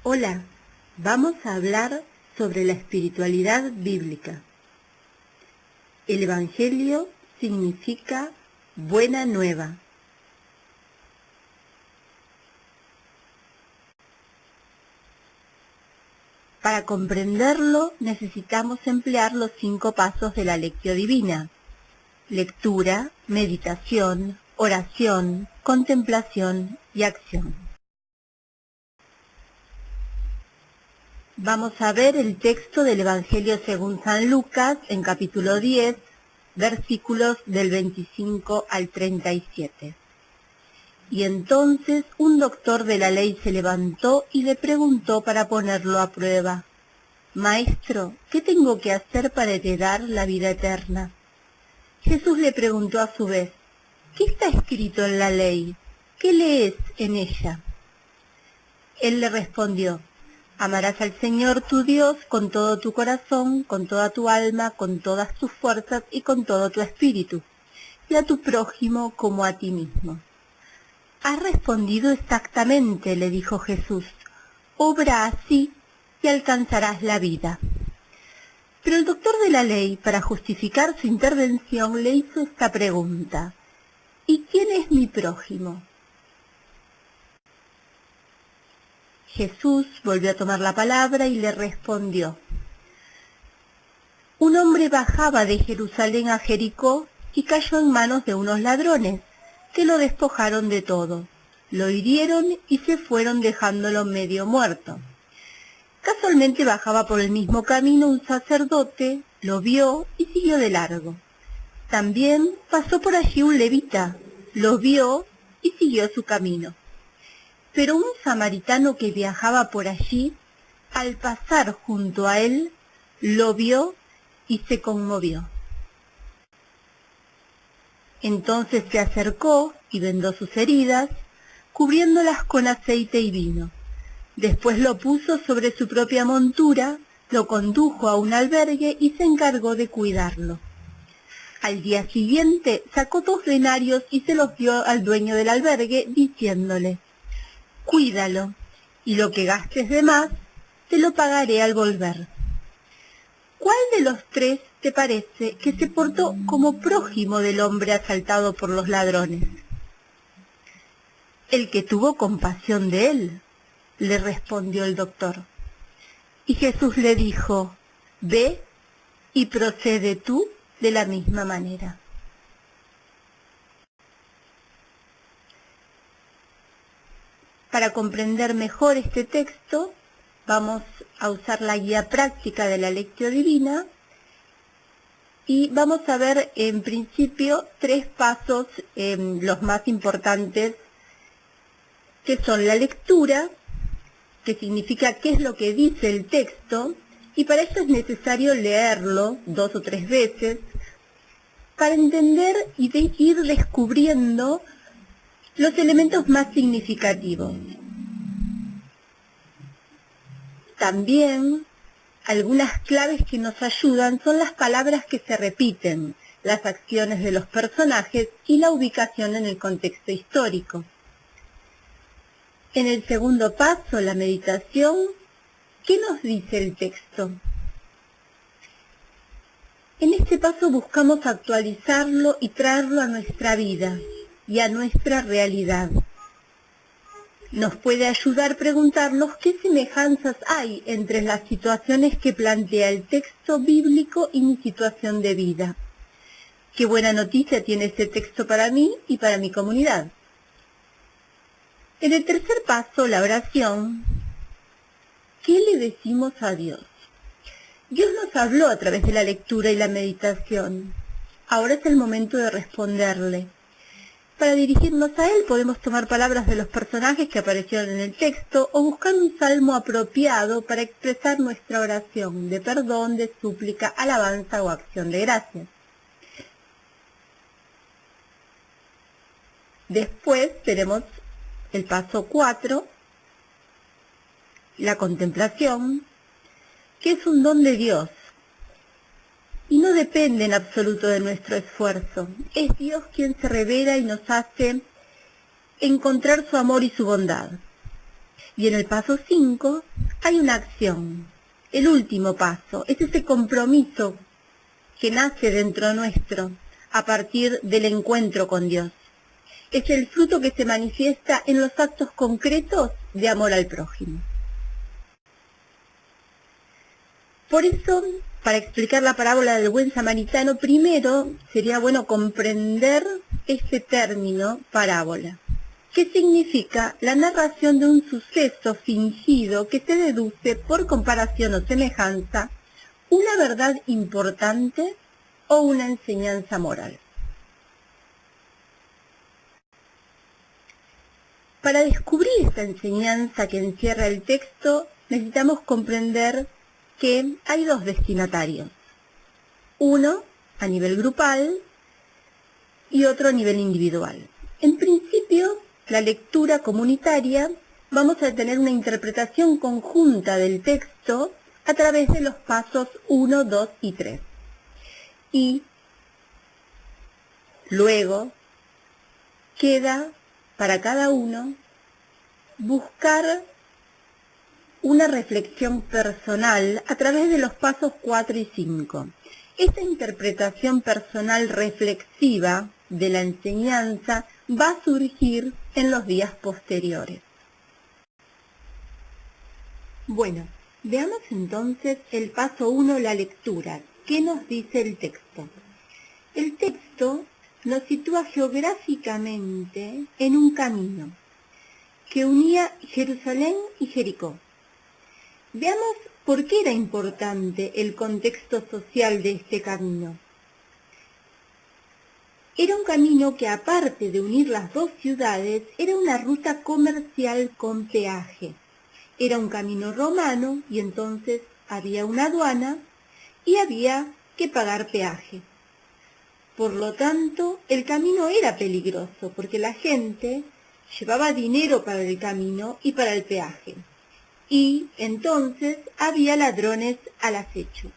Hola, vamos a hablar sobre la espiritualidad bíblica. El Evangelio significa buena nueva. Para comprenderlo necesitamos emplear los 5 pasos de la Lectio Divina: lectura, meditación, oración, contemplación y acción. Vamos a ver el texto del Evangelio según San Lucas en capítulo 10, versículos del 25 al 37. Y entonces un doctor de la ley se levantó y le preguntó para ponerlo a prueba: Maestro, ¿qué tengo que hacer para heredar la vida eterna? Jesús le preguntó a su vez: ¿Qué está escrito en la ley? ¿Qué lees en ella? Él le respondió: Amarás al Señor tu Dios con todo tu corazón, con toda tu alma, con todas tus fuerzas y con todo tu espíritu, y a tu prójimo como a ti mismo. Has respondido exactamente, le dijo Jesús. Obra así y alcanzarás la vida. Pero el doctor de la ley, para justificar su intervención, le hizo esta pregunta: ¿Y quién es mi prójimo? Jesús volvió a tomar la palabra y le respondió: Un hombre bajaba de Jerusalén a Jericó y cayó en manos de unos ladrones, que lo despojaron de todo, lo hirieron y se fueron dejándolo medio muerto. Casualmente bajaba por el mismo camino un sacerdote, lo vio y siguió de largo. También pasó por allí un levita, lo vio y siguió su camino. Pero un samaritano que viajaba por allí, al pasar junto a él, lo vio y se conmovió. Entonces se acercó y vendó sus heridas, cubriéndolas con aceite y vino. Después lo puso sobre su propia montura, lo condujo a un albergue y se encargó de cuidarlo. Al día siguiente sacó 2 denarios y se los dio al dueño del albergue, diciéndole: Cuídalo, y lo que gastes de más, te lo pagaré al volver. ¿Cuál de los 3 te parece que se portó como prójimo del hombre asaltado por los ladrones? El que tuvo compasión de él, le respondió el doctor. Y Jesús le dijo: Ve y procede tú de la misma manera. Para comprender mejor este texto, vamos a usar la guía práctica de la Lectio Divina y vamos a ver en principio 3 pasos, los más importantes, que son la lectura, que significa qué es lo que dice el texto, y para eso es necesario leerlo 2 o 3 veces, para entender y ir descubriendo los elementos más significativos. También algunas claves que nos ayudan son las palabras que se repiten, las acciones de los personajes y la ubicación en el contexto histórico. En el segundo paso, la meditación, ¿qué nos dice el texto? En este paso buscamos actualizarlo y traerlo a nuestra vida y a nuestra realidad. Nos puede ayudar a preguntarnos qué semejanzas hay entre las situaciones que plantea el texto bíblico y mi situación de vida. Qué buena noticia tiene este texto para mí y para mi comunidad. En el tercer paso, la oración, ¿qué le decimos a Dios? Dios nos habló a través de la lectura y la meditación. Ahora es el momento de responderle. Para dirigirnos a Él podemos tomar palabras de los personajes que aparecieron en el texto o buscar un salmo apropiado para expresar nuestra oración de perdón, de súplica, alabanza o acción de gracias. Después tenemos el paso 4, la contemplación, que es un don de Dios y no depende en absoluto de nuestro esfuerzo. Es Dios quien se revela y nos hace encontrar su amor y su bondad. Y en el paso 5 hay una acción. El último paso es ese compromiso que nace dentro nuestro a partir del encuentro con Dios. Es el fruto que se manifiesta en los actos concretos de amor al prójimo. Por eso, para explicar la parábola del buen samaritano, primero sería bueno comprender este término parábola, que significa la narración de un suceso fingido que se deduce por comparación o semejanza una verdad importante o una enseñanza moral. Para descubrir esta enseñanza que encierra el texto, necesitamos comprender que hay dos destinatarios. Uno a nivel grupal y otro a nivel individual. En principio, la lectura comunitaria, vamos a tener una interpretación conjunta del texto a través de los pasos 1, 2 y 3. Y luego queda para cada uno buscar una reflexión personal a través de los pasos 4 y 5. Esta interpretación personal reflexiva de la enseñanza va a surgir en los días posteriores. Bueno, veamos entonces el paso 1, la lectura. ¿Qué nos dice el texto? El texto nos sitúa geográficamente en un camino que unía Jerusalén y Jericó. Veamos por qué era importante el contexto social de este camino. Era un camino que, aparte de unir las dos ciudades, era una ruta comercial con peaje. Era un camino romano y entonces había una aduana y había que pagar peaje. Por lo tanto, el camino era peligroso porque la gente llevaba dinero para el camino y para el peaje. Y entonces había ladrones al acecho.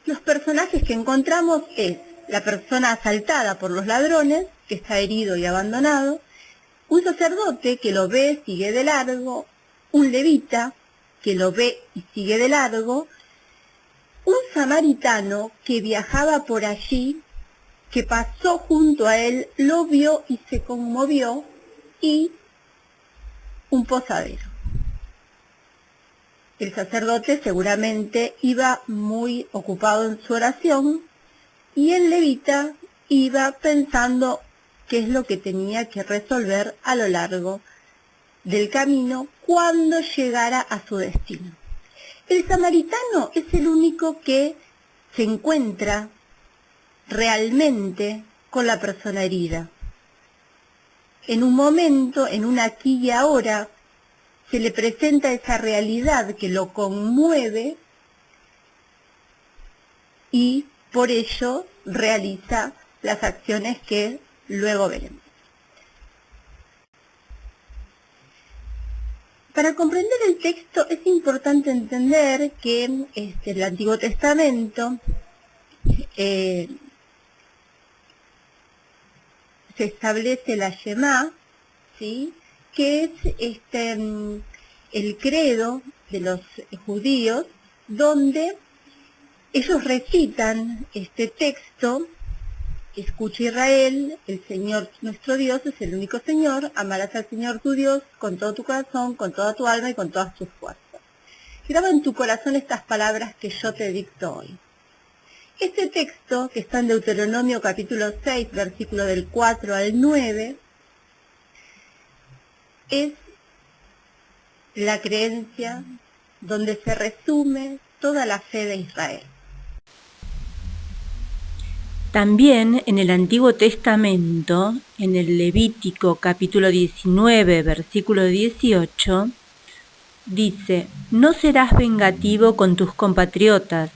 Los personajes que encontramos es la persona asaltada por los ladrones, que está herido y abandonado, un sacerdote que lo ve, sigue de largo, un levita que lo ve y sigue de largo, un samaritano que viajaba por allí, que pasó junto a él, lo vio y se conmovió, y un posadero. El sacerdote seguramente iba muy ocupado en su oración y el levita iba pensando qué es lo que tenía que resolver a lo largo del camino cuando llegara a su destino. El samaritano es el único que se encuentra realmente con la persona herida. En un momento, en un aquí y ahora, se le presenta esa realidad que lo conmueve y por ello realiza las acciones que luego veremos. Para comprender el texto es importante entender que el Antiguo Testamento se establece la Shema, ¿sí?, que es el credo de los judíos, donde ellos recitan este texto: escucha Israel, el Señor nuestro Dios es el único Señor, amarás al Señor tu Dios con todo tu corazón, con toda tu alma y con todas tus fuerzas. Graba en tu corazón estas palabras que yo te dicto hoy. Este texto, que está en Deuteronomio capítulo 6, versículo del 4 al 9, es la creencia donde se resume toda la fe de Israel. También en el Antiguo Testamento, en el Levítico capítulo 19, versículo 18, dice: no serás vengativo con tus compatriotas,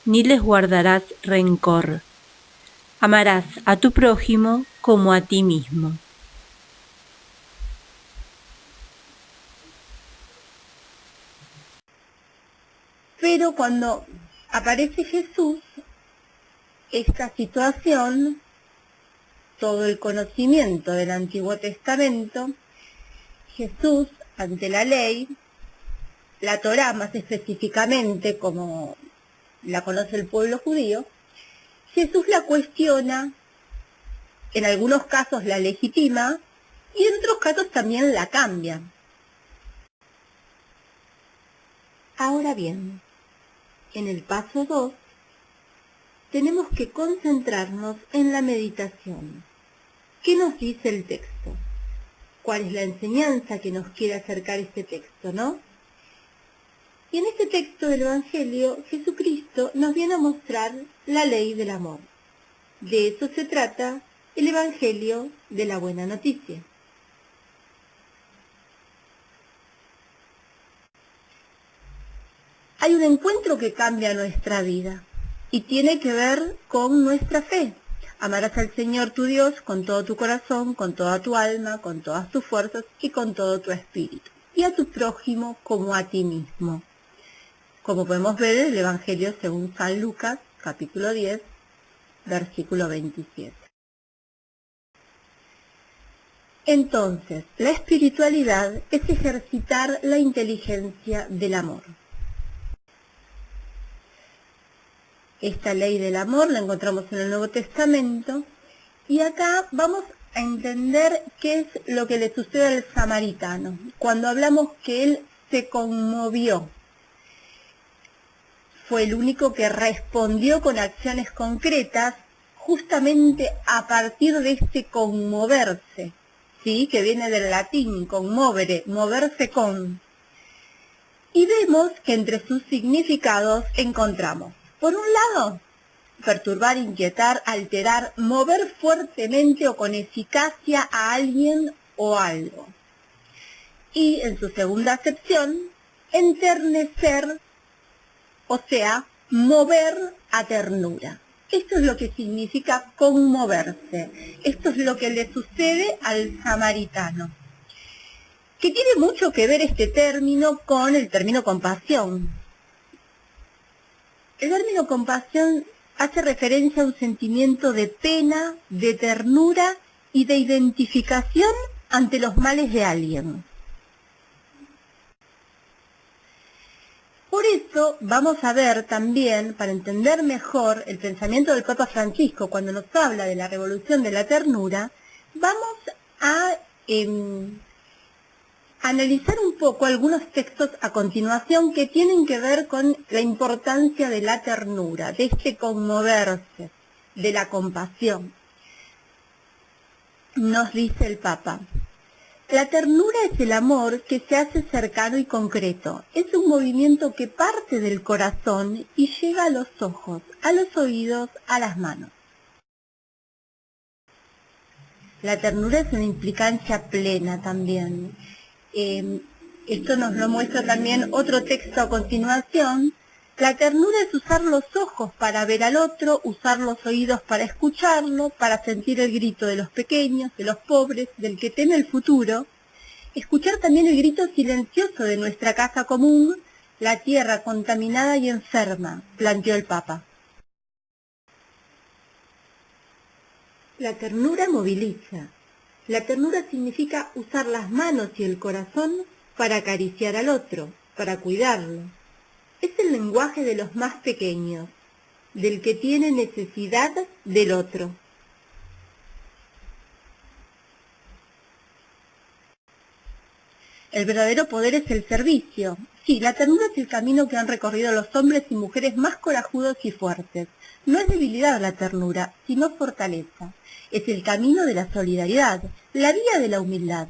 ni les guardarás rencor. Amarás a tu prójimo como a ti mismo. Pero cuando aparece Jesús, esta situación todo el conocimiento del Antiguo Testamento, Jesús, ante la ley, la Torá más específicamente, como la conoce el pueblo judío, Jesús la cuestiona, en algunos casos la legitima y en otros casos también la cambia. Ahora bien, en el paso 2, tenemos que concentrarnos en la meditación. ¿Qué nos dice el texto? ¿Cuál es la enseñanza que nos quiere acercar este texto, no? Y en este texto del Evangelio, Jesucristo nos viene a mostrar la ley del amor. De eso se trata el Evangelio de la Buena Noticia. Hay un encuentro que cambia nuestra vida y tiene que ver con nuestra fe. Amarás al Señor tu Dios con todo tu corazón, con toda tu alma, con todas tus fuerzas y con todo tu espíritu. Y a tu prójimo como a ti mismo. Como podemos ver en el Evangelio según San Lucas, capítulo 10, versículo 27. Entonces, la espiritualidad es ejercitar la inteligencia del amor. Esta ley del amor la encontramos en el Nuevo Testamento y acá vamos a entender qué es lo que le sucede al samaritano. Cuando hablamos que él se conmovió, fue el único que respondió con acciones concretas justamente a partir de este conmoverse, ¿sí? Que viene del latín, conmovere, moverse con. Y vemos que entre sus significados encontramos, por un lado, perturbar, inquietar, alterar, mover fuertemente o con eficacia a alguien o algo. Y en su segunda acepción, enternecer, o sea, mover a ternura. Esto es lo que significa conmoverse. Esto es lo que le sucede al samaritano. Que tiene mucho que ver este término con el término compasión. El término compasión hace referencia a un sentimiento de pena, de ternura y de identificación ante los males de alguien. Por eso vamos a ver también, para entender mejor el pensamiento del Papa Francisco cuando nos habla de la revolución de la ternura, vamos a analizar un poco algunos textos a continuación que tienen que ver con la importancia de la ternura, de este conmoverse, de la compasión. Nos dice el Papa: la ternura es el amor que se hace cercano y concreto. Es un movimiento que parte del corazón y llega a los ojos, a los oídos, a las manos. La ternura es una implicancia plena también. Esto nos lo muestra también otro texto a continuación. La ternura es usar los ojos para ver al otro, usar los oídos para escucharlo, para sentir el grito de los pequeños, de los pobres, del que teme el futuro. Escuchar también el grito silencioso de nuestra casa común, la tierra contaminada y enferma, planteó el Papa. La ternura moviliza. La ternura significa usar las manos y el corazón para acariciar al otro, para cuidarlo. Es el lenguaje de los más pequeños, del que tiene necesidad del otro. El verdadero poder es el servicio. Sí, la ternura es el camino que han recorrido los hombres y mujeres más corajudos y fuertes. No es debilidad la ternura, sino fortaleza. Es el camino de la solidaridad, la vía de la humildad.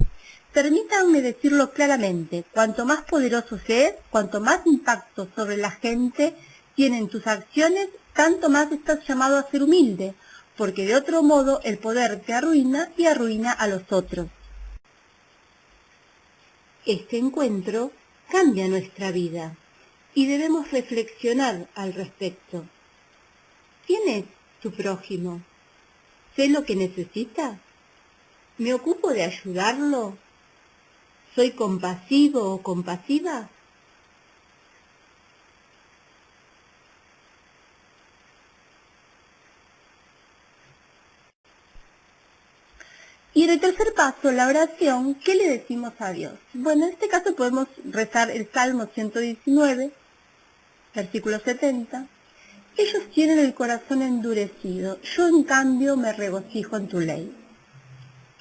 Permítanme decirlo claramente, cuanto más poderoso se es, cuanto más impacto sobre la gente tienen tus acciones, tanto más estás llamado a ser humilde, porque de otro modo el poder te arruina y arruina a los otros. Este encuentro cambia nuestra vida y debemos reflexionar al respecto. ¿Quién es tu prójimo? ¿Sé lo que necesita? ¿Me ocupo de ayudarlo? ¿Soy compasivo o compasiva? en el tercer paso, la oración, ¿qué le decimos a Dios? Bueno, en este caso podemos rezar el Salmo 119, versículo 70. Ellos tienen el corazón endurecido, yo en cambio me regocijo en tu ley.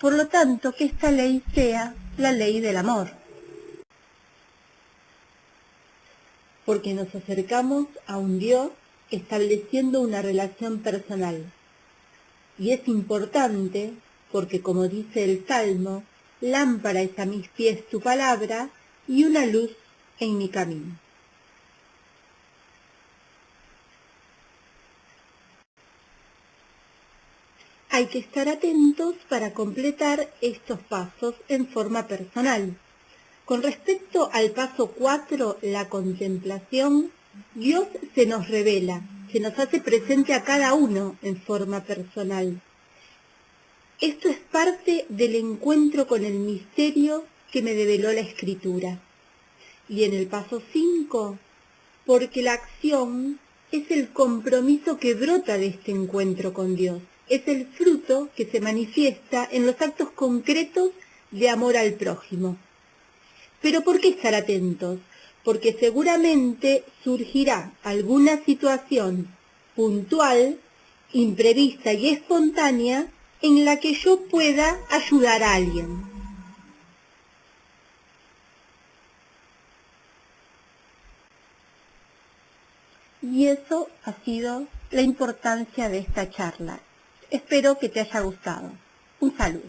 Por lo tanto, que esta ley sea la ley del amor. Porque nos acercamos a un Dios estableciendo una relación personal. Y es importante porque, como dice el Salmo, lámpara es a mis pies tu palabra y una luz en mi camino. Hay que estar atentos para completar estos pasos en forma personal. Con respecto al paso 4, la contemplación, Dios se nos revela, se nos hace presente a cada uno en forma personal. Esto es parte del encuentro con el misterio que me develó la Escritura. Y en el paso 5, porque la acción es el compromiso que brota de este encuentro con Dios. Es el fruto que se manifiesta en los actos concretos de amor al prójimo. Pero ¿por qué estar atentos? Porque seguramente surgirá alguna situación puntual, imprevista y espontánea en la que yo pueda ayudar a alguien. Y eso ha sido la importancia de esta charla. Espero que te haya gustado. Un saludo.